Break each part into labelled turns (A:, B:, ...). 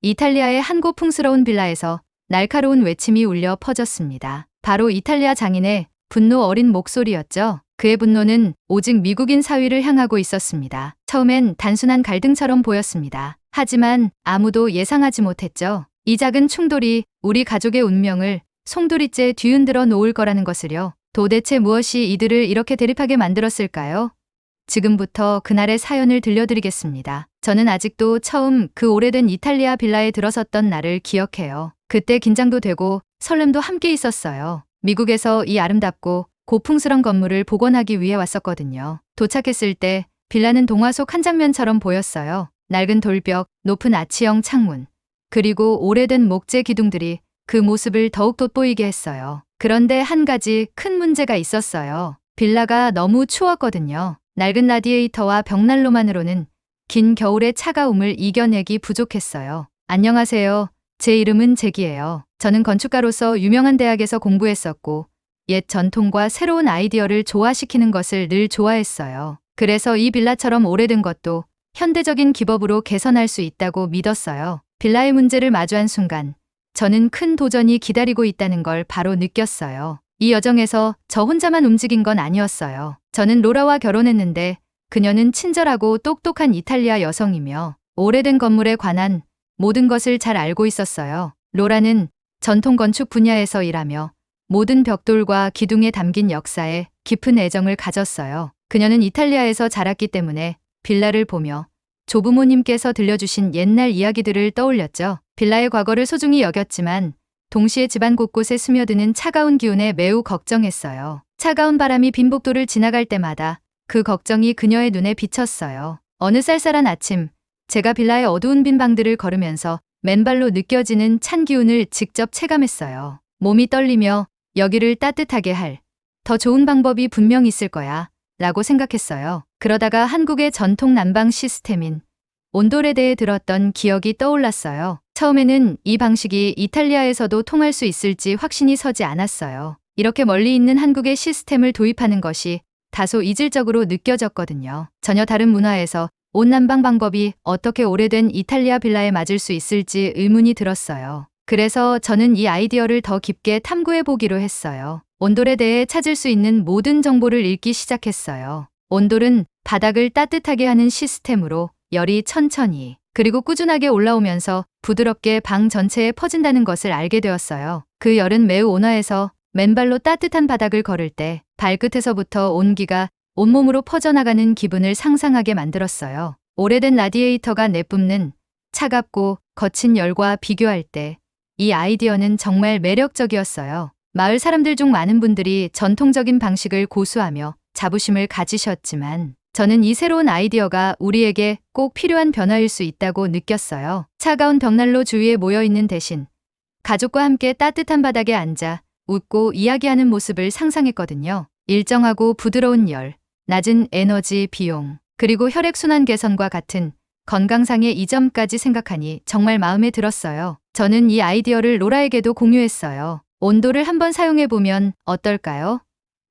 A: 이탈리아의 한 고풍스러운 빌라에서 날카로운 외침이 울려 퍼졌습니다. 바로 이탈리아 장인의 분노 어린 목소리였죠. 그의 분노는 오직 미국인 사위를 향하고 있었습니다. 처음엔 단순한 갈등처럼 보였습니다. 하지만 아무도 예상하지 못했죠. 이 작은 충돌이 우리 가족의 운명을 송두리째 뒤흔들어 놓을 거라는 것을요. 도대체 무엇이 이들을 이렇게 대립하게 만들었을까요? 지금부터 그날의 사연을 들려드리겠습니다. 저는 아직도 처음 그 오래된 이탈리아 빌라에 들어섰던 날을 기억해요. 그때 긴장도 되고 설렘도 함께 있었어요. 미국에서 이 아름답고 고풍스런 건물을 복원하기 위해 왔었거든요. 도착했을 때 빌라는 동화 속 한 장면처럼 보였어요. 낡은 돌벽, 높은 아치형 창문, 그리고 오래된 목재 기둥들이 그 모습을 더욱 돋보이게 했어요. 그런데 한 가지 큰 문제가 있었어요. 빌라가 너무 추웠거든요. 낡은 라디에이터와 벽난로만으로는 긴 겨울의 차가움을 이겨내기 부족했어요. 안녕하세요. 제 이름은 잭이에요. 저는 건축가로서 유명한 대학에서 공부했었고 옛 전통과 새로운 아이디어를 조화시키는 것을 늘 좋아했어요. 그래서 이 빌라처럼 오래된 것도 현대적인 기법으로 개선할 수 있다고 믿었어요. 빌라의 문제를 마주한 순간 저는 큰 도전이 기다리고 있다는 걸 바로 느꼈어요. 이 여정에서 저 혼자만 움직인 건 아니었어요. 저는 로라와 결혼했는데 그녀는 친절하고 똑똑한 이탈리아 여성이며 오래된 건물에 관한 모든 것을 잘 알고 있었어요. 로라는 전통 건축 분야에서 일하며 모든 벽돌과 기둥에 담긴 역사에 깊은 애정을 가졌어요. 그녀는 이탈리아에서 자랐기 때문에 빌라를 보며 조부모님께서 들려주신 옛날 이야기들을 떠올렸죠. 빌라의 과거를 소중히 여겼지만 동시에 집안 곳곳에 스며드는 차가운 기운에 매우 걱정했어요. 차가운 바람이 빈복도를 지나갈 때마다 그 걱정이 그녀의 눈에 비쳤어요. 어느 쌀쌀한 아침, 제가 빌라의 어두운 빈 방들을 걸으면서 맨발로 느껴지는 찬 기운을 직접 체감했어요. 몸이 떨리며 여기를 따뜻하게 할 더 좋은 방법이 분명 있을 거야 라고 생각했어요. 그러다가 한국의 전통 난방 시스템인 온돌에 들었던 기억이 떠올랐어요. 처음에는 이 방식이 이탈리아에서도 통할 수 있을지 확신이 서지 않았어요. 이렇게 멀리 있는 한국의 시스템을 도입하는 것이 다소 이질적으로 느껴졌거든요. 전혀 다른 문화에서 온난방 방법이 어떻게 오래된 이탈리아 빌라에 맞을 수 있을지 의문이 들었어요. 그래서 저는 이 아이디어를 더 깊게 탐구해 보기로 했어요. 온돌에 대해 찾을 수 있는 모든 정보를 읽기 시작했어요. 온돌은 바닥을 따뜻하게 하는 시스템으로 열이 천천히 그리고 꾸준하게 올라오면서 부드럽게 방 전체에 퍼진다는 것을 알게 되었어요. 그 열은 매우 온화해서 맨발로 따뜻한 바닥을 걸을 때 발끝에서부터 온기가 온몸으로 퍼져나가는 기분을 상상하게 만들었어요. 오래된 라디에이터가 내뿜는 차갑고 거친 열과 비교할 때 이 아이디어는 정말 매력적이었어요. 마을 사람들 중 많은 분들이 전통적인 방식을 고수하며 자부심을 가지셨지만 저는 이 새로운 아이디어가 우리에게 꼭 필요한 변화일 수 있다고 느꼈어요. 차가운 벽난로 주위에 모여있는 대신 가족과 함께 따뜻한 바닥에 앉아 웃고 이야기하는 모습을 상상했거든요. 일정하고 부드러운 열, 낮은 에너지 비용, 그리고 혈액순환 개선과 같은 건강상의 이점까지 생각하니 정말 마음에 들었어요. 저는 이 아이디어를 로라에게도 공유했어요. 온도를 한번 사용해보면 어떨까요?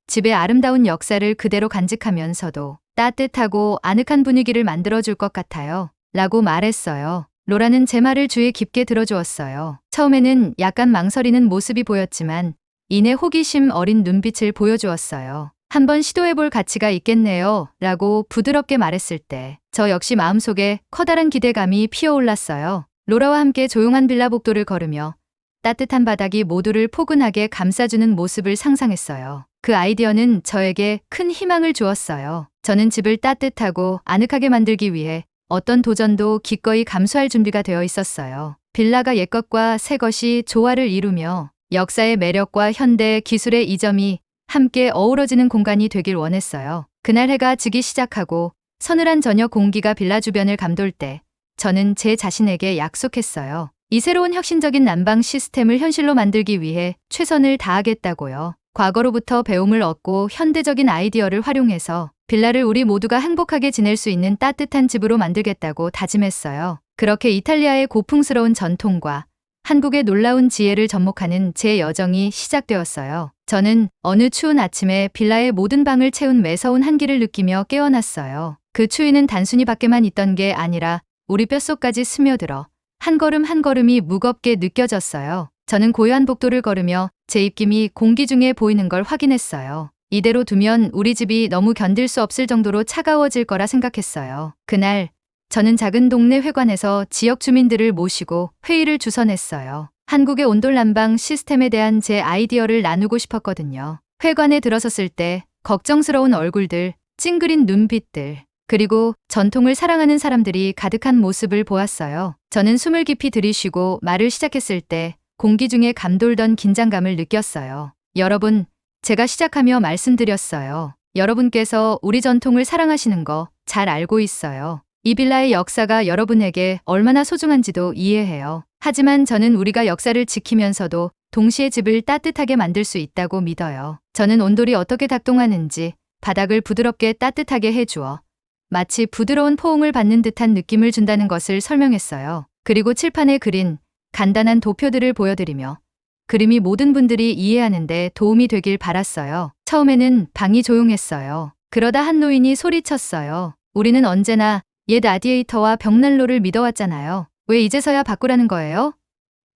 A: 집의 아름다운 역사를 그대로 간직하면서도 따뜻하고 아늑한 분위기를 만들어줄 것 같아요. 라고 말했어요. 로라는 제 말을 주의 깊게 들어주었어요. 처음에는 약간 망설이는 모습이 보였지만 이내 호기심 어린 눈빛을 보여주었어요. 한번 시도해볼 가치가 있겠네요. 라고 부드럽게 말했을 때 저 역시 마음속에 커다란 기대감이 피어올랐어요. 로라와 함께 조용한 빌라 복도를 걸으며 따뜻한 바닥이 모두를 포근하게 감싸주는 모습을 상상했어요. 그 아이디어는 저에게 큰 희망을 주었어요. 저는 집을 따뜻하고 아늑하게 만들기 위해 어떤 도전도 기꺼이 감수할 준비가 되어 있었어요. 빌라가 옛것과 새것이 조화를 이루며 역사의 매력과 현대 기술의 이점이 함께 어우러지는 공간이 되길 원했어요. 그날 해가 지기 시작하고 서늘한 저녁 공기가 빌라 주변을 감돌 때 저는 제 자신에게 약속했어요. 이 새로운 혁신적인 난방 시스템을 현실로 만들기 위해 최선을 다하겠다고요. 과거로부터 배움을 얻고 현대적인 아이디어를 활용해서 빌라를 우리 모두가 행복하게 지낼 수 있는 따뜻한 집으로 만들겠다고 다짐했어요. 그렇게 이탈리아의 고풍스러운 전통과 한국의 놀라운 지혜를 접목하는 제 여정이 시작되었어요. 저는 어느 추운 아침에 빌라의 모든 방을 채운 매서운 한기를 느끼며 깨어났어요. 그 추위는 단순히 밖에만 있던 게 아니라 우리 뼛속까지 스며들어 한 걸음 한 걸음이 무겁게 느껴졌어요. 저는 고요한 복도를 걸으며 제 입김이 공기 중에 보이는 걸 확인했어요. 이대로 두면 우리 집이 너무 견딜 수 없을 정도로 차가워질 거라 생각했어요. 그날 저는 작은 동네 회관에서 지역 주민들을 모시고 회의를 주선했어요. 한국의 온돌 난방 시스템에 대한 제 아이디어를 나누고 싶었거든요. 회관에 들어섰을 때 걱정스러운 얼굴들, 찡그린 눈빛들, 그리고 전통을 사랑하는 사람들이 가득한 모습을 보았어요. 저는 숨을 깊이 들이쉬고 말을 시작했을 때 공기 중에 감돌던 긴장감을 느꼈어요. 여러분, 제가 시작하며 말씀드렸어요. 여러분께서 우리 전통을 사랑하시는 거 잘 알고 있어요. 이 빌라의 역사가 여러분에게 얼마나 소중한지도 이해해요. 하지만 저는 우리가 역사를 지키면서도 동시에 집을 따뜻하게 만들 수 있다고 믿어요. 저는 온돌이 어떻게 작동하는지 바닥을 부드럽게 따뜻하게 해주어 마치 부드러운 포옹을 받는 듯한 느낌을 준다는 것을 설명했어요. 그리고 칠판에 그린 간단한 도표들을 보여드리며 그림이 모든 분들이 이해하는데 도움이 되길 바랐어요. 처음에는 방이 조용했어요. 그러다 한 노인이 소리쳤어요. 우리는 언제나 옛 라디에이터와 벽난로를 믿어왔잖아요. 왜 이제서야 바꾸라는 거예요?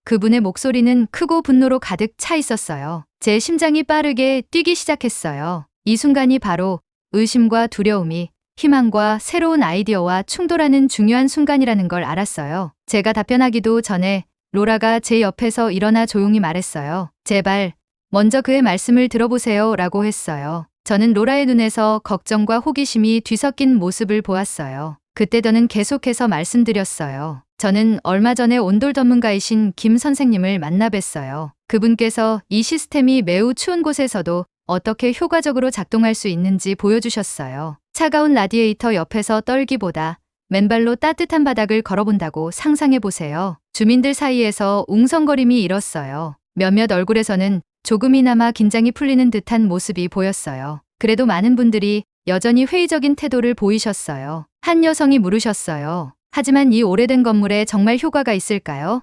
A: 그분의 목소리는 크고 분노로 가득 차 있었어요. 제 심장이 빠르게 뛰기 시작했어요. 이 순간이 바로 의심과 두려움이 희망과 새로운 아이디어와 충돌하는 중요한 순간이라는 걸 알았어요. 제가 답변하기도 전에 로라가 제 옆에서 일어나 조용히 말했어요. 제발 먼저 그의 말씀을 들어보세요 라고 했어요. 저는 로라의 눈에서 걱정과 호기심이 뒤섞인 모습을 보았어요. 그때 저는 계속해서 말씀드렸어요. 저는 얼마 전에 온돌 전문가이신 김 선생님을 만나 뵀어요. 그분께서 이 시스템이 매우 추운 곳에서도 어떻게 효과적으로 작동할 수 있는지 보여주셨어요. 차가운 라디에이터 옆에서 떨기보다 맨발로 따뜻한 바닥을 걸어본다고 상상해보세요. 주민들 사이에서 웅성거림이 일었어요. 몇몇 얼굴에서는 조금이나마 긴장이 풀리는 듯한 모습이 보였어요. 그래도 많은 분들이 여전히 회의적인 태도를 보이셨어요. 한 여성이 물으셨어요. 하지만 이 오래된 건물에 정말 효과가 있을까요?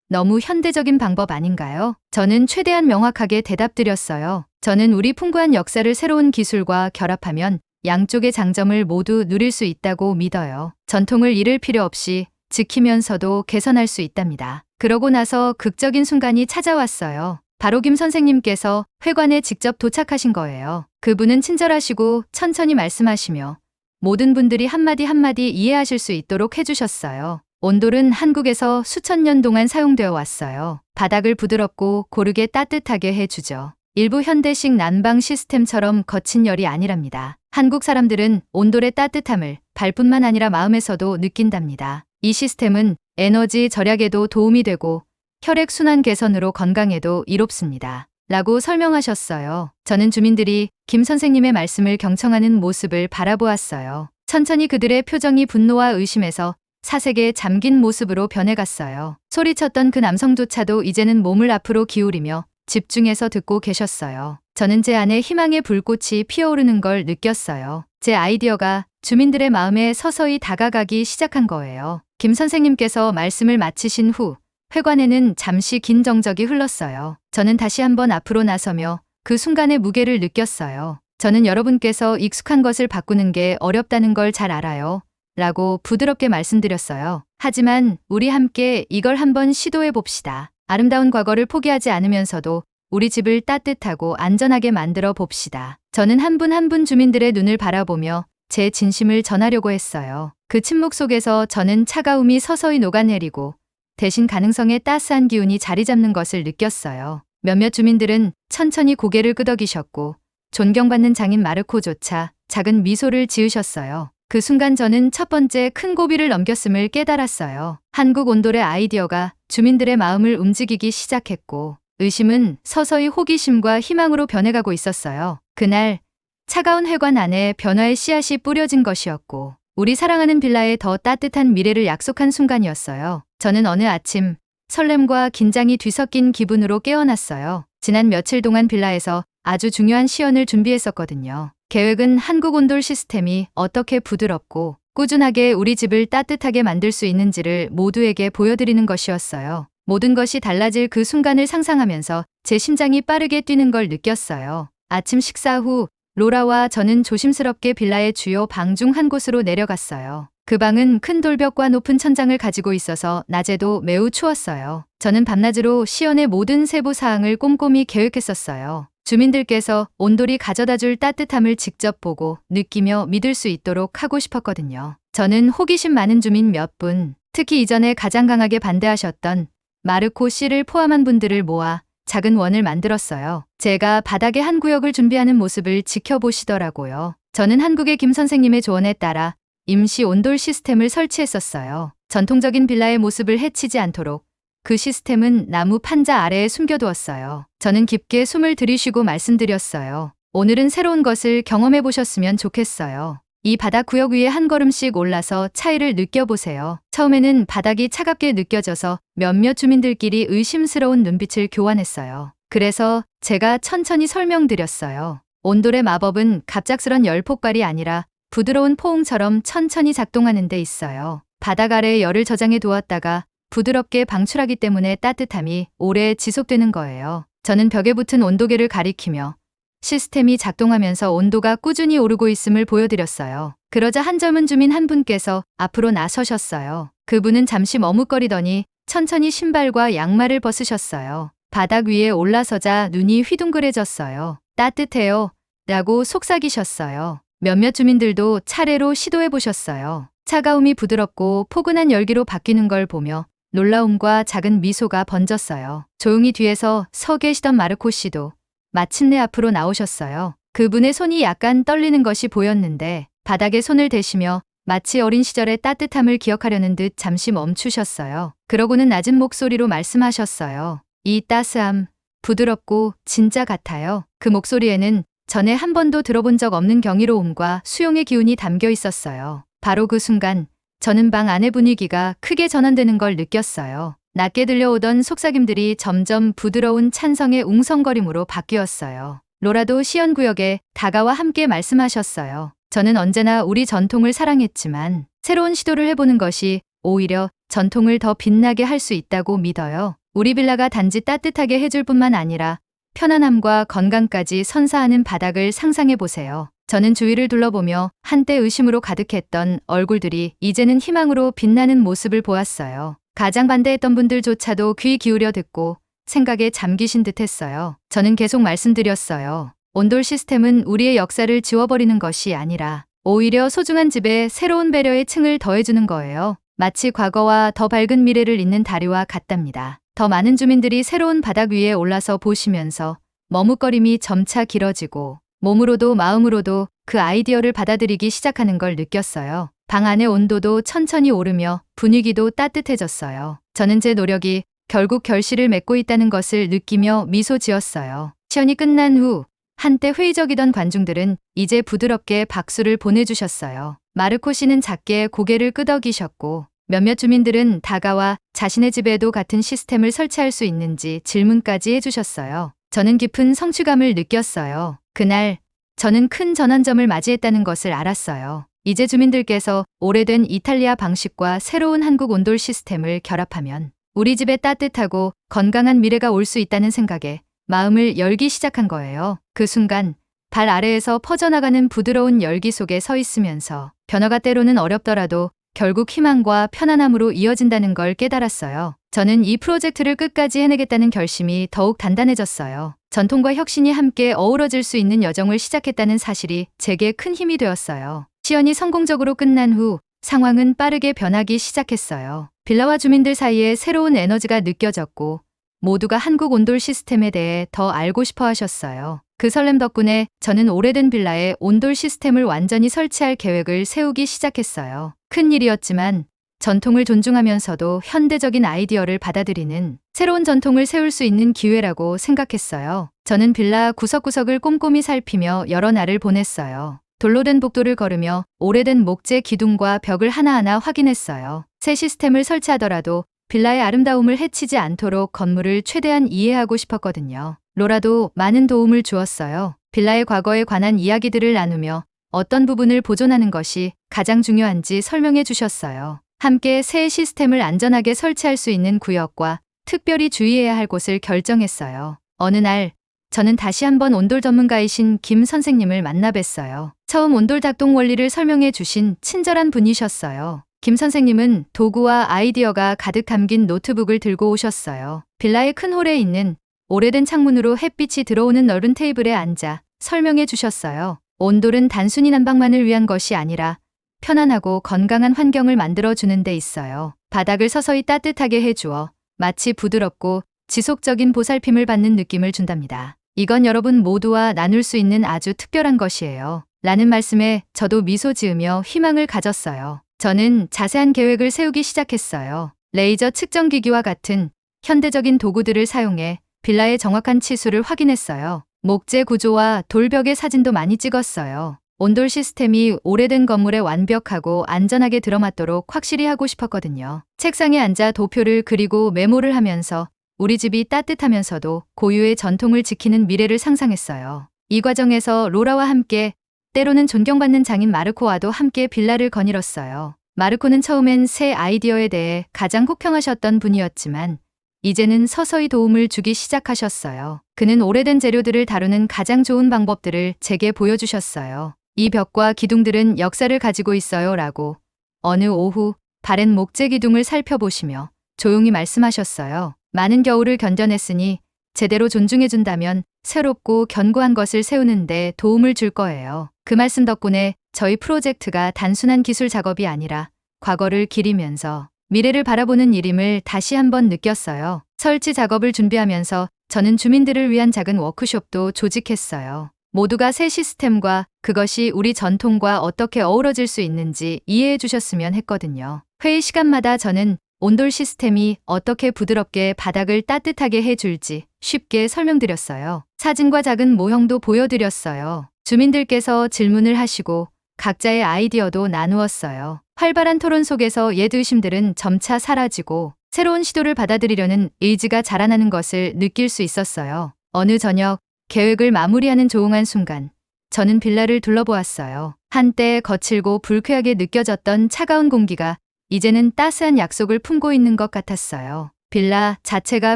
A: 너무 현대적인 방법 아닌가요? 저는 최대한 명확하게 대답드렸어요. 저는 우리 풍부한 역사를 새로운 기술과 결합하면 양쪽의 장점을 모두 누릴 수 있다고 믿어요. 전통을 잃을 필요 없이 지키면서도 개선할 수 있답니다. 그러고 나서 극적인 순간이 찾아왔어요. 바로 김 선생님께서 회관에 직접 도착하신 거예요. 그분은 친절하시고 천천히 말씀하시며 모든 분들이 한마디 한마디 이해하실 수 있도록 해주셨어요. 온돌은 한국에서 수천 년 동안 사용되어 왔어요. 바닥을 부드럽고 고르게 따뜻하게 해주죠. 일부 현대식 난방 시스템처럼 거친 열이 아니랍니다. 한국 사람들은 온돌의 따뜻함을 발뿐만 아니라 마음에서도 느낀답니다. 이 시스템은 에너지 절약에도 도움이 되고 혈액순환 개선으로 건강에도 이롭습니다. 라고 설명하셨어요. 저는 주민들이 김 선생님의 말씀을 경청하는 모습을 바라보았어요. 천천히 그들의 표정이 분노와 의심에서 사색에 잠긴 모습으로 변해갔어요. 소리쳤던 그 남성조차도 이제는 몸을 앞으로 기울이며 집중해서 듣고 계셨어요. 저는 제 안에 희망의 불꽃이 피어오르는 걸 느꼈어요. 제 아이디어가 주민들의 마음에 서서히 다가가기 시작한 거예요. 김 선생님께서 말씀을 마치신 후 회관에는 잠시 긴 정적이 흘렀어요. 저는 다시 한번 앞으로 나서며 그 순간의 무게를 느꼈어요. 저는 여러분께서 익숙한 것을 바꾸는 게 어렵다는 걸 잘 알아요. 라고 부드럽게 말씀드렸어요. 하지만 우리 함께 이걸 한번 시도해 봅시다. 아름다운 과거를 포기하지 않으면서도 우리 집을 따뜻하고 안전하게 만들어 봅시다. 저는 한 분 한 분 주민들의 눈을 바라보며 제 진심을 전하려고 했어요. 그 침묵 속에서 저는 차가움이 서서히 녹아내리고 대신 가능성의 따스한 기운이 자리 잡는 것을 느꼈어요. 몇몇 주민들은 천천히 고개를 끄덕이셨고 존경받는 장인 마르코조차 작은 미소를 지으셨어요. 그 순간 저는 첫 번째 큰 고비를 넘겼음을 깨달았어요. 한국 온돌의 아이디어가 주민들의 마음을 움직이기 시작했고 의심은 서서히 호기심과 희망으로 변해가고 있었어요. 그날 차가운 회관 안에 변화의 씨앗이 뿌려진 것이었고 우리 사랑하는 빌라에 더 따뜻한 미래를 약속한 순간이었어요. 저는 어느 아침 설렘과 긴장이 뒤섞인 기분으로 깨어났어요. 지난 며칠 동안 빌라에서 아주 중요한 시연을 준비했었거든요. 계획은 한국 온돌 시스템이 어떻게 부드럽고 꾸준하게 우리 집을 따뜻하게 만들 수 있는지를 모두에게 보여드리는 것이었어요. 모든 것이 달라질 그 순간을 상상하면서 제 심장이 빠르게 뛰는 걸 느꼈어요. 아침 식사 후 로라와 저는 조심스럽게 빌라의 주요 방 중 한 곳으로 내려갔어요. 그 방은 큰 돌벽과 높은 천장을 가지고 있어서 낮에도 매우 추웠어요. 저는 밤낮으로 시연의 모든 세부 사항을 꼼꼼히 계획했었어요. 주민들께서 온돌이 가져다 줄 따뜻함을 직접 보고 느끼며 믿을 수 있도록 하고 싶었거든요. 저는 호기심 많은 주민 몇 분, 특히 이전에 가장 강하게 반대하셨던 마르코 씨를 포함한 분들을 모아 작은 원을 만들었어요. 제가 바닥에 한 구역을 준비하는 모습을 지켜보시더라고요. 저는 한국의 김 선생님의 조언에 따라 임시 온돌 시스템을 설치했었어요. 전통적인 빌라의 모습을 해치지 않도록 그 시스템은 나무 판자 아래에 숨겨두었어요. 저는 깊게 숨을 들이쉬고 말씀드렸어요. 오늘은 새로운 것을 경험해 보셨으면 좋겠어요. 이 바닥 구역 위에 한 걸음씩 올라서 차이를 느껴보세요. 처음에는 바닥이 차갑게 느껴져서 몇몇 주민들끼리 의심스러운 눈빛을 교환했어요. 그래서 제가 천천히 설명드렸어요. 온돌의 마법은 갑작스런 열폭발이 아니라 부드러운 포옹처럼 천천히 작동하는 데 있어요. 바닥 아래에 열을 저장해 두었다가 부드럽게 방출하기 때문에 따뜻함이 오래 지속되는 거예요. 저는 벽에 붙은 온도계를 가리키며 시스템이 작동하면서 온도가 꾸준히 오르고 있음을 보여드렸어요. 그러자 한 젊은 주민 한 분께서 앞으로 나서셨어요. 그분은 잠시 머뭇거리더니 천천히 신발과 양말을 벗으셨어요. 바닥 위에 올라서자 눈이 휘둥그레졌어요. 따뜻해요. 라고 속삭이셨어요. 몇몇 주민들도 차례로 시도해 보셨어요. 차가움이 부드럽고 포근한 열기로 바뀌는 걸 보며 놀라움과 작은 미소가 번졌어요. 조용히 뒤에서 서 계시던 마르코 씨도 마침내 앞으로 나오셨어요. 그분의 손이 약간 떨리는 것이 보였는데 바닥에 손을 대시며 마치 어린 시절의 따뜻함을 기억하려는 듯 잠시 멈추셨어요. 그러고는 낮은 목소리로 말씀하셨어요. 이 따스함, 부드럽고 진짜 같아요. 그 목소리에는 전에 한 번도 들어본 적 없는 경이로움과 수용의 기운이 담겨 있었어요. 바로 그 순간 저는 방 안의 분위기가 크게 전환되는 걸 느꼈어요. 낮게 들려오던 속삭임들이 점점 부드러운 찬성의 웅성거림으로 바뀌었어요. 로라도 시연구역에 다가와 함께 말씀하셨어요. 저는 언제나 우리 전통을 사랑했지만 새로운 시도를 해보는 것이 오히려 전통을 더 빛나게 할 수 있다고 믿어요. 우리 빌라가 단지 따뜻하게 해줄 뿐만 아니라 편안함과 건강까지 선사하는 바닥을 상상해보세요. 저는 주위를 둘러보며 한때 의심으로 가득했던 얼굴들이 이제는 희망으로 빛나는 모습을 보았어요. 가장 반대했던 분들조차도 귀 기울여 듣고 생각에 잠기신 듯했어요. 저는 계속 말씀드렸어요. 온돌 시스템은 우리의 역사를 지워버리는 것이 아니라 오히려 소중한 집에 새로운 배려의 층을 더해주는 거예요. 마치 과거와 더 밝은 미래를 잇는 다리와 같답니다. 더 많은 주민들이 새로운 바닥 위에 올라서 보시면서 머뭇거림이 점차 길어지고 몸으로도 마음으로도 그 아이디어를 받아들이기 시작하는 걸 느꼈어요. 방 안의 온도도 천천히 오르며 분위기도 따뜻해졌어요. 저는 제 노력이 결국 결실을 맺고 있다는 것을 느끼며 미소 지었어요. 시연이 끝난 후 한때 회의적이던 관중들은 이제 부드럽게 박수를 보내주셨어요. 마르코 씨는 작게 고개를 끄덕이셨고 몇몇 주민들은 다가와 자신의 집에도 같은 시스템을 설치할 수 있는지 질문까지 해주셨어요. 저는 깊은 성취감을 느꼈어요. 그날 저는 큰 전환점을 맞이했다는 것을 알았어요. 이제 주민들께서 오래된 이탈리아 방식과 새로운 한국 온돌 시스템을 결합하면 우리 집에 따뜻하고 건강한 미래가 올 수 있다는 생각에 마음을 열기 시작한 거예요. 그 순간 발 아래에서 퍼져나가는 부드러운 열기 속에 서 있으면서 변화가 때로는 어렵더라도 결국 희망과 편안함으로 이어진다는 걸 깨달았어요. 저는 이 프로젝트를 끝까지 해내겠다는 결심이 더욱 단단해졌어요. 전통과 혁신이 함께 어우러질 수 있는 여정을 시작했다는 사실이 제게 큰 힘이 되었어요. 시연이 성공적으로 끝난 후 상황은 빠르게 변하기 시작했어요. 빌라와 주민들 사이에 새로운 에너지가 느껴졌고 모두가 한국 온돌 시스템에 대해 더 알고 싶어 하셨어요. 그 설렘 덕분에 저는 오래된 빌라에 온돌 시스템을 완전히 설치할 계획을 세우기 시작했어요. 큰 일이었지만 전통을 존중하면서도 현대적인 아이디어를 받아들이는 새로운 전통을 세울 수 있는 기회라고 생각했어요. 저는 빌라 구석구석을 꼼꼼히 살피며 여러 날을 보냈어요. 돌로 된 복도를 걸으며 오래된 목재 기둥과 벽을 하나하나 확인했어요. 새 시스템을 설치하더라도 빌라의 아름다움을 해치지 않도록 건물을 최대한 이해하고 싶었거든요. 로라도 많은 도움을 주었어요. 빌라의 과거에 관한 이야기들을 나누며 어떤 부분을 보존하는 것이 가장 중요한지 설명해 주셨어요. 함께 새 시스템을 안전하게 설치할 수 있는 구역과 특별히 주의해야 할 곳을 결정했어요. 어느 날 저는 다시 한번 온돌 전문가이신 김 선생님을 만나 뵀어요. 처음 온돌 작동 원리를 설명해 주신 친절한 분이셨어요. 김 선생님은 도구와 아이디어가 가득 담긴 노트북을 들고 오셨어요. 빌라의 큰 홀에 있는 오래된 창문으로 햇빛이 들어오는 넓은 테이블에 앉아 설명해 주셨어요. 온돌은 단순히 난방만을 위한 것이 아니라 편안하고 건강한 환경을 만들어 주는 데 있어요. 바닥을 서서히 따뜻하게 해주어 마치 부드럽고 지속적인 보살핌을 받는 느낌을 준답니다. 이건 여러분 모두와 나눌 수 있는 아주 특별한 것이에요. 라는 말씀에 저도 미소 지으며 희망을 가졌어요. 저는 자세한 계획을 세우기 시작했어요. 레이저 측정기기와 같은 현대적인 도구들을 사용해 빌라의 정확한 치수를 확인했어요. 목재 구조와 돌벽의 사진도 많이 찍었어요. 온돌 시스템이 오래된 건물에 완벽하고 안전하게 들어맞도록 확실히 하고 싶었거든요. 책상에 앉아 도표를 그리고 메모를 하면서 우리 집이 따뜻하면서도 고유의 전통을 지키는 미래를 상상했어요. 이 과정에서 로라와 함께 때로는 존경받는 장인 마르코와도 함께 빌라를 거닐었어요. 마르코는 처음엔 새 아이디어에 대해 가장 혹평하셨던 분이었지만 이제는 서서히 도움을 주기 시작하셨어요. 그는 오래된 재료들을 다루는 가장 좋은 방법들을 제게 보여주셨어요. 이 벽과 기둥들은 역사를 가지고 있어요 라고 어느 오후 바랜 목재 기둥을 살펴보시며 조용히 말씀하셨어요. 많은 겨울을 견뎌냈으니 제대로 존중해준다면 새롭고 견고한 것을 세우는데 도움을 줄 거예요. 그 말씀 덕분에 저희 프로젝트가 단순한 기술 작업이 아니라 과거를 기리면서 미래를 바라보는 일임을 다시 한번 느꼈어요. 설치 작업을 준비하면서 저는 주민들을 위한 작은 워크숍도 조직했어요. 모두가 새 시스템과 그것이 우리 전통과 어떻게 어우러질 수 있는지 이해해 주셨으면 했거든요. 회의 시간마다 저는 온돌 시스템이 어떻게 부드럽게 바닥을 따뜻하게 해줄지 쉽게 설명드렸어요. 사진과 작은 모형도 보여드렸어요. 주민들께서 질문을 하시고 각자의 아이디어도 나누었어요. 활발한 토론 속에서 옛 의심들은 점차 사라지고 새로운 시도를 받아들이려는 의지가 자라나는 것을 느낄 수 있었어요. 어느 저녁 계획을 마무리하는 조용한 순간 저는 빌라를 둘러보았어요. 한때 거칠고 불쾌하게 느껴졌던 차가운 공기가 이제는 따스한 약속을 품고 있는 것 같았어요. 빌라 자체가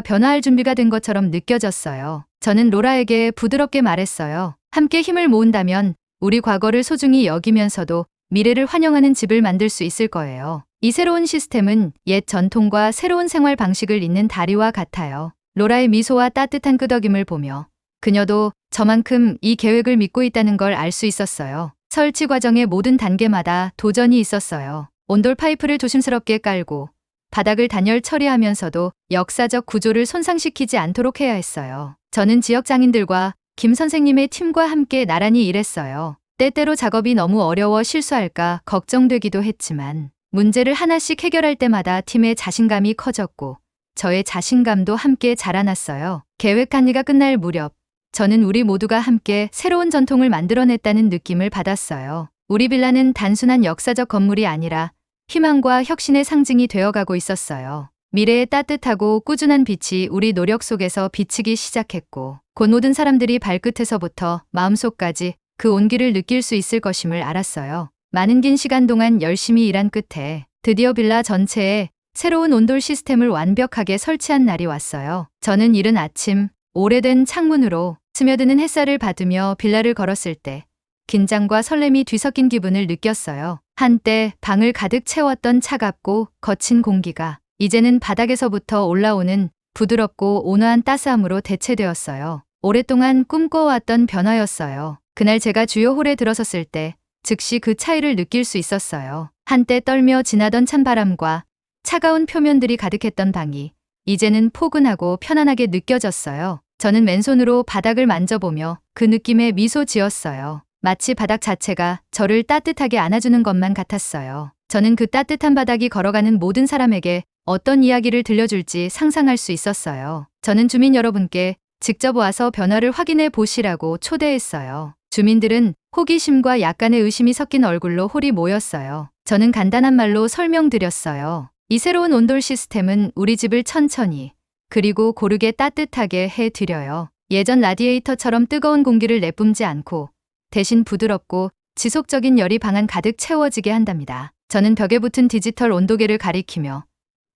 A: 변화할 준비가 된 것처럼 느껴졌어요. 저는 로라에게 부드럽게 말했어요. 함께 힘을 모은다면 우리 과거를 소중히 여기면서도 미래를 환영하는 집을 만들 수 있을 거예요. 이 새로운 시스템은 옛 전통과 새로운 생활 방식을 잇는 다리와 같아요. 로라의 미소와 따뜻한 끄덕임을 보며 그녀도 저만큼 이 계획을 믿고 있다는 걸 알 수 있었어요. 설치 과정의 모든 단계마다 도전이 있었어요. 온돌 파이프를 조심스럽게 깔고 바닥을 단열 처리하면서도 역사적 구조를 손상시키지 않도록 해야 했어요. 저는 지역 장인들과 김 선생님의 팀과 함께 나란히 일했어요. 때때로 작업이 너무 어려워 실수할까 걱정되기도 했지만 문제를 하나씩 해결할 때마다 팀의 자신감이 커졌고 저의 자신감도 함께 자라났어요. 계획 한리가 끝날 무렵 저는 우리 모두가 함께 새로운 전통을 만들어냈다는 느낌을 받았어요. 우리 빌라는 단순한 역사적 건물이 아니라 희망과 혁신의 상징이 되어가고 있었어요. 미래의 따뜻하고 꾸준한 빛이 우리 노력 속에서 비치기 시작했고 곧 모든 사람들이 발끝에서부터 마음속까지 그 온기를 느낄 수 있을 것임을 알았어요. 많은 긴 시간 동안 열심히 일한 끝에 드디어 빌라 전체에 새로운 온돌 시스템을 완벽하게 설치한 날이 왔어요. 저는 이른 아침 오래된 창문으로 스며드는 햇살을 받으며 빌라를 걸었을 때 긴장과 설렘이 뒤섞인 기분을 느꼈어요. 한때 방을 가득 채웠던 차갑고 거친 공기가 이제는 바닥에서부터 올라오는 부드럽고 온화한 따스함으로 대체되었어요. 오랫동안 꿈꿔왔던 변화였어요. 그날 제가 주요 홀에 들어섰을 때 즉시 그 차이를 느낄 수 있었어요. 한때 떨며 지나던 찬바람과 차가운 표면들이 가득했던 방이 이제는 포근하고 편안하게 느껴졌어요. 저는 맨손으로 바닥을 만져보며 그 느낌에 미소 지었어요. 마치 바닥 자체가 저를 따뜻하게 안아주는 것만 같았어요. 저는 그 따뜻한 바닥이 걸어가는 모든 사람에게 어떤 이야기를 들려줄지 상상할 수 있었어요. 저는 주민 여러분께 직접 와서 변화를 확인해 보시라고 초대했어요. 주민들은 호기심과 약간의 의심이 섞인 얼굴로 홀이 모였어요. 저는 간단한 말로 설명드렸어요. 이 새로운 온돌 시스템은 우리 집을 천천히 그리고 고르게 따뜻하게 해드려요. 예전 라디에이터처럼 뜨거운 공기를 내뿜지 않고 대신 부드럽고 지속적인 열이 방 안 가득 채워지게 한답니다. 저는 벽에 붙은 디지털 온도계를 가리키며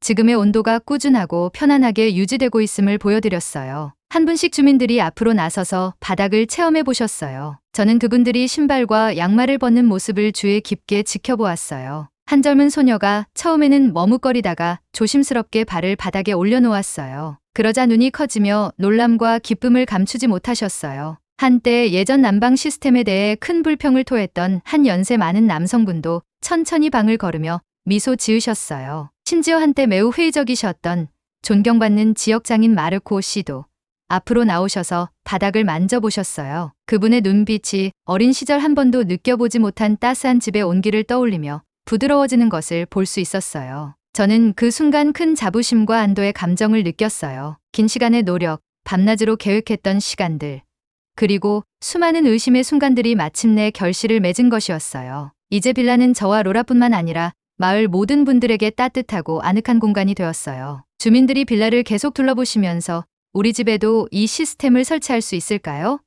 A: 지금의 온도가 꾸준하고 편안하게 유지되고 있음을 보여드렸어요. 한 분씩 주민들이 앞으로 나서서 바닥을 체험해 보셨어요. 저는 그분들이 신발과 양말을 벗는 모습을 주의 깊게 지켜보았어요. 한 젊은 소녀가 처음에는 머뭇거리다가 조심스럽게 발을 바닥에 올려놓았어요. 그러자 눈이 커지며 놀람과 기쁨을 감추지 못하셨어요. 한때 예전 난방 시스템에 대해 큰 불평을 토했던 한 연세 많은 남성분도 천천히 방을 걸으며 미소 지으셨어요. 심지어 한때 매우 회의적이셨던 존경받는 지역장인 마르코 씨도 앞으로 나오셔서 바닥을 만져보셨어요. 그분의 눈빛이 어린 시절 한 번도 느껴보지 못한 따스한 집의 온기를 떠올리며 부드러워지는 것을 볼 수 있었어요. 저는 그 순간 큰 자부심과 안도의 감정을 느꼈어요. 긴 시간의 노력, 밤낮으로 계획했던 시간들, 그리고 수많은 의심의 순간들이 마침내 결실을 맺은 것이었어요. 이제 빌라는 저와 로라뿐만 아니라 마을 모든 분들에게 따뜻하고 아늑한 공간이 되었어요. 주민들이 빌라를 계속 둘러보시면서 우리 집에도 이 시스템을 설치할 수 있을까요?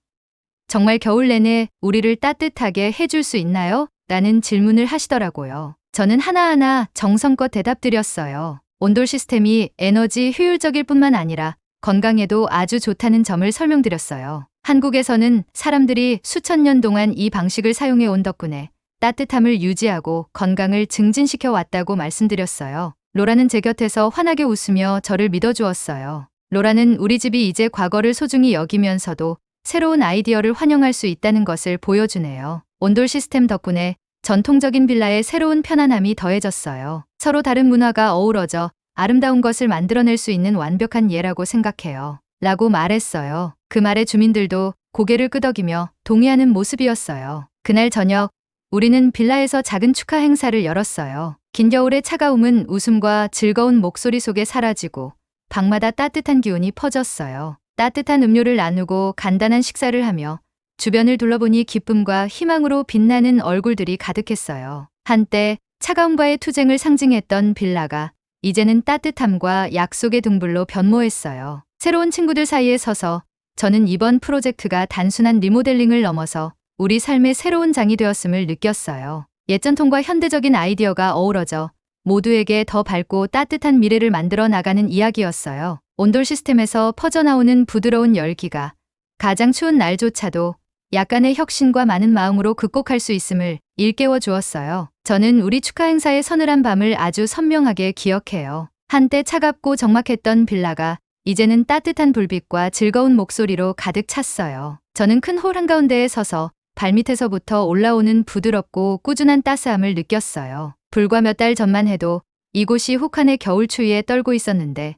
A: 정말 겨울 내내 우리를 따뜻하게 해줄 수 있나요? 라는 질문을 하시더라고요. 저는 하나하나 정성껏 대답드렸어요. 온돌 시스템이 에너지 효율적일 뿐만 아니라 건강에도 아주 좋다는 점을 설명드렸어요. 한국에서는 사람들이 수천 년 동안 이 방식을 사용해 온 덕분에 따뜻함을 유지하고 건강을 증진시켜 왔다고 말씀드렸어요. 로라는 제 곁에서 환하게 웃으며 저를 믿어주었어요. 로라는 우리 집이 이제 과거를 소중히 여기면서도 새로운 아이디어를 환영할 수 있다는 것을 보여주네요. 온돌 시스템 덕분에 전통적인 빌라에 새로운 편안함이 더해졌어요. 서로 다른 문화가 어우러져 아름다운 것을 만들어낼 수 있는 완벽한 예라고 생각해요. 라고 말했어요. 그 말에 주민들도 고개를 끄덕이며 동의하는 모습이었어요. 그날 저녁 우리는 빌라에서 작은 축하 행사를 열었어요. 긴 겨울의 차가움은 웃음과 즐거운 목소리 속에 사라지고 방마다 따뜻한 기운이 퍼졌어요. 따뜻한 음료를 나누고 간단한 식사를 하며 주변을 둘러보니 기쁨과 희망으로 빛나는 얼굴들이 가득했어요. 한때 차가움과의 투쟁을 상징했던 빌라가 이제는 따뜻함과 약속의 등불로 변모했어요. 새로운 친구들 사이에 서서 저는 이번 프로젝트가 단순한 리모델링을 넘어서 우리 삶의 새로운 장이 되었음을 느꼈어요. 옛 전통과 현대적인 아이디어가 어우러져 모두에게 더 밝고 따뜻한 미래를 만들어 나가는 이야기였어요. 온돌 시스템에서 퍼져나오는 부드러운 열기가 가장 추운 날조차도 약간의 혁신과 많은 마음으로 극복할 수 있음을 일깨워 주었어요. 저는 우리 축하 행사의 서늘한 밤을 아주 선명하게 기억해요. 한때 차갑고 적막했던 빌라가 이제는 따뜻한 불빛과 즐거운 목소리로 가득 찼어요. 저는 큰 홀 한가운데에 서서 발밑에서부터 올라오는 부드럽고 꾸준한 따스함을 느꼈어요. 불과 몇 달 전만 해도 이곳이 혹한의 겨울 추위에 떨고 있었는데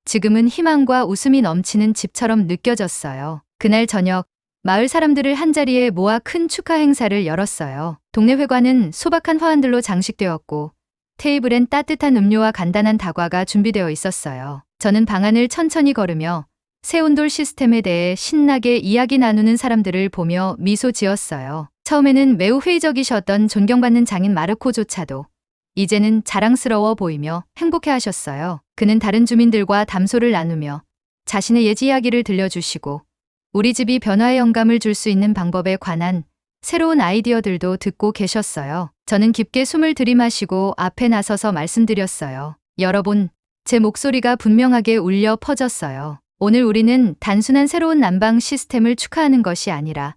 A: 지금은 희망과 웃음이 넘치는 집처럼 느껴졌어요. 그날 저녁 마을 사람들을 한자리에 모아 큰 축하 행사를 열었어요. 동네 회관은 소박한 화환들로 장식되었고 테이블엔 따뜻한 음료와 간단한 다과가 준비되어 있었어요. 저는 방 안을 천천히 걸으며 새 온돌 시스템에 대해 신나게 이야기 나누는 사람들을 보며 미소 지었어요. 처음에는 매우 회의적이셨던 존경받는 장인 마르코조차도 이제는 자랑스러워 보이며 행복해하셨어요. 그는 다른 주민들과 담소를 나누며 자신의 옛 이야기를 들려주시고 우리 집이 변화의 영감을 줄 수 있는 방법에 관한 새로운 아이디어들도 듣고 계셨어요. 저는 깊게 숨을 들이마시고 앞에 나서서 말씀드렸어요. 여러분, 제 목소리가 분명하게 울려 퍼졌어요. 오늘 우리는 단순한 새로운 난방 시스템을 축하하는 것이 아니라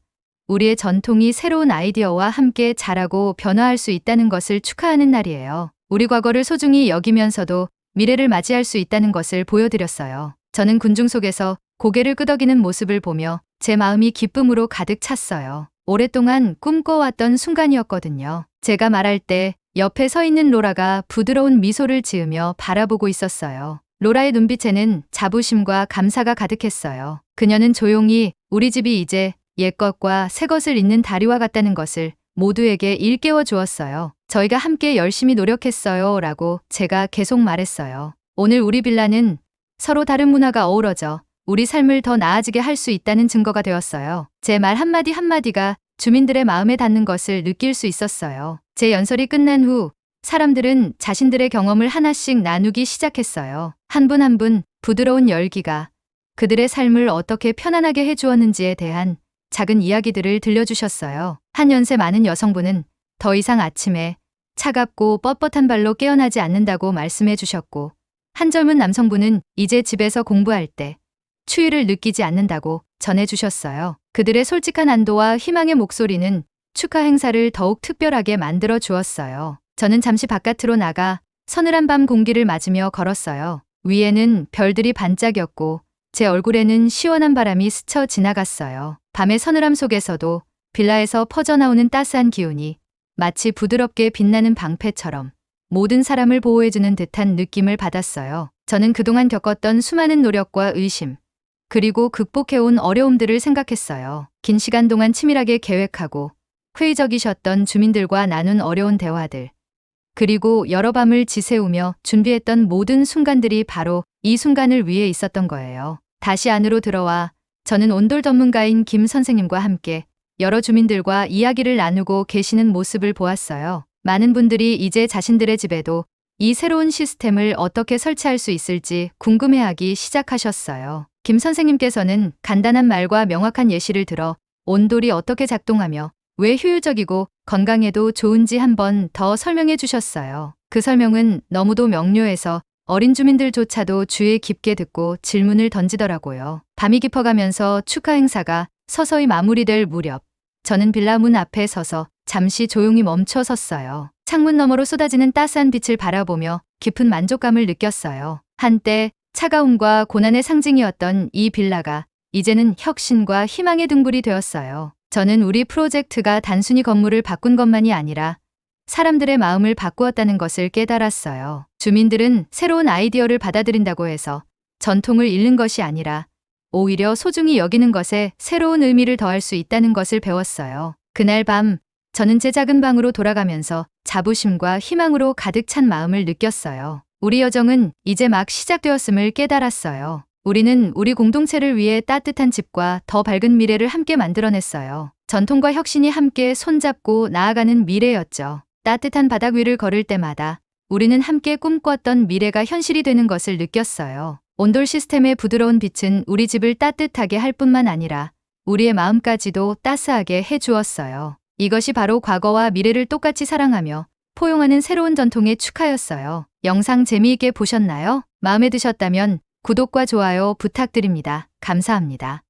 A: 우리의 전통이 새로운 아이디어와 함께 자라고 변화할 수 있다는 것을 축하하는 날이에요. 우리 과거를 소중히 여기면서도 미래를 맞이할 수 있다는 것을 보여드렸어요. 저는 군중 속에서 고개를 끄덕이는 모습을 보며 제 마음이 기쁨으로 가득 찼어요. 오랫동안 꿈꿔왔던 순간이었거든요. 제가 말할 때 옆에 서 있는 로라가 부드러운 미소를 지으며 바라보고 있었어요. 로라의 눈빛에는 자부심과 감사가 가득했어요. 그녀는 조용히 우리 집이 이제 옛것과 새것을 잇는 다리와 같다는 것을 모두에게 일깨워 주었어요. 저희가 함께 열심히 노력했어요. 라고 제가 계속 말했어요. 오늘 우리 빌라는 서로 다른 문화가 어우러져 우리 삶을 더 나아지게 할 수 있다는 증거가 되었어요. 제 말 한마디 한마디가 주민들의 마음에 닿는 것을 느낄 수 있었어요. 제 연설이 끝난 후 사람들은 자신들의 경험을 하나씩 나누기 시작했어요. 한 분 한 분 부드러운 열기가 그들의 삶을 어떻게 편안하게 해주었는지에 대한 작은 이야기들을 들려주셨어요. 한 연세 많은 여성분은 더 이상 아침에 차갑고 뻣뻣한 발로 깨어나지 않는다고 말씀해 주셨고, 한 젊은 남성분은 이제 집에서 공부할 때 추위를 느끼지 않는다고 전해주셨어요. 그들의 솔직한 안도와 희망의 목소리는 축하 행사를 더욱 특별하게 만들어 주었어요. 저는 잠시 바깥으로 나가 서늘한 밤 공기를 맞으며 걸었어요. 위에는 별들이 반짝였고 제 얼굴에는 시원한 바람이 스쳐 지나갔어요. 밤의 서늘함 속에서도 빌라에서 퍼져나오는 따스한 기운이 마치 부드럽게 빛나는 방패처럼 모든 사람을 보호해주는 듯한 느낌을 받았어요. 저는 그동안 겪었던 수많은 노력과 의심, 그리고 극복해온 어려움들을 생각했어요. 긴 시간 동안 치밀하게 계획하고 회의적이셨던 주민들과 나눈 어려운 대화들, 그리고 여러 밤을 지새우며 준비했던 모든 순간들이 바로 이 순간을 위해 있었던 거예요. 다시 안으로 들어와 저는 온돌 전문가인 김 선생님과 함께 여러 주민들과 이야기를 나누고 계시는 모습을 보았어요. 많은 분들이 이제 자신들의 집에도 이 새로운 시스템을 어떻게 설치할 수 있을지 궁금해하기 시작하셨어요. 김 선생님께서는 간단한 말과 명확한 예시를 들어 온돌이 어떻게 작동하며 왜 효율적이고 건강에도 좋은지 한번 더 설명해 주셨어요. 그 설명은 너무도 명료해서 어린 주민들조차도 주의 깊게 듣고 질문을 던지더라고요. 밤이 깊어가면서 축하 행사가 서서히 마무리될 무렵, 저는 빌라 문 앞에 서서 잠시 조용히 멈춰 섰어요. 창문 너머로 쏟아지는 따스한 빛을 바라보며 깊은 만족감을 느꼈어요. 한때 차가움과 고난의 상징이었던 이 빌라가 이제는 혁신과 희망의 등불이 되었어요. 저는 우리 프로젝트가 단순히 건물을 바꾼 것만이 아니라 사람들의 마음을 바꾸었다는 것을 깨달았어요. 주민들은 새로운 아이디어를 받아들인다고 해서 전통을 잃는 것이 아니라 오히려 소중히 여기는 것에 새로운 의미를 더할 수 있다는 것을 배웠어요. 그날 밤 저는 제 작은 방으로 돌아가면서 자부심과 희망으로 가득 찬 마음을 느꼈어요. 우리 여정은 이제 막 시작되었음을 깨달았어요. 우리는 우리 공동체를 위해 따뜻한 집과 더 밝은 미래를 함께 만들어냈어요. 전통과 혁신이 함께 손잡고 나아가는 미래였죠. 따뜻한 바닥 위를 걸을 때마다 우리는 함께 꿈꿨던 미래가 현실이 되는 것을 느꼈어요. 온돌 시스템의 부드러운 빛은 우리 집을 따뜻하게 할 뿐만 아니라 우리의 마음까지도 따스하게 해주었어요. 이것이 바로 과거와 미래를 똑같이 사랑하며 포용하는 새로운 전통의 축하였어요. 영상 재미있게 보셨나요? 마음에 드셨다면 구독과 좋아요 부탁드립니다. 감사합니다.